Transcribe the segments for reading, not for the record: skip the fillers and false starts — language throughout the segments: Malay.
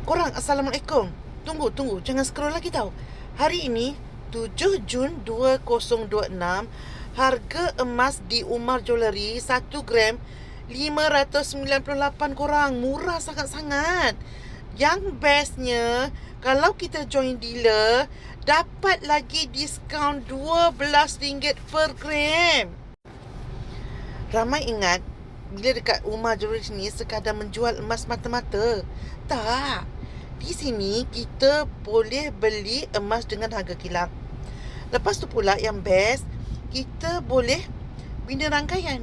Korang, Assalamualaikum. Tunggu. Jangan scroll lagi tau. Hari ini, 7 Jun 2026, harga emas di Umar Jewellery 1 gram 598 korang. Murah sangat-sangat. Yang bestnya, kalau kita join dealer, dapat lagi diskaun RM12 per gram. Ramai ingat bila dekat Umar Jewellery ni sekadar menjual emas mata-mata. Tak. Di sini kita boleh beli emas dengan harga kilat. Lepas tu pula yang best, kita boleh bina rangkaian.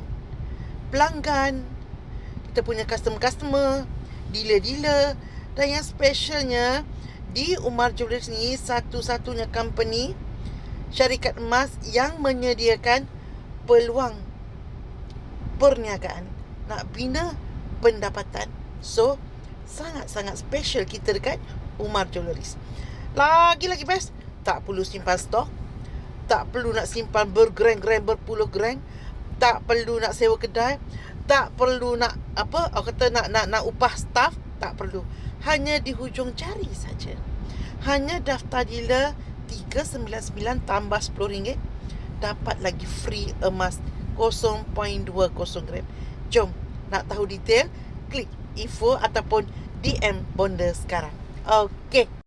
Pelanggan, kita punya customer, dealer-dealer. Dan yang specialnya, di Umar Jewellery ni satu-satunya company syarikat emas yang menyediakan peluang perniagaan, nak bina pendapatan. So, sangat-sangat special kita dekat Umar Jewellery. Lagi best, tak perlu simpan stok, tak perlu nak simpan bergram-gram, berpuluh gram, tak perlu nak sewa kedai, tak perlu nak nak upah staff, tak perlu. Hanya di hujung jari saja. Hanya daftar dealer 399 tambah RM10, dapat lagi free emas 0.20 gram. Jom, nak tahu detail, klik info ataupun DM Bonda sekarang. Okey.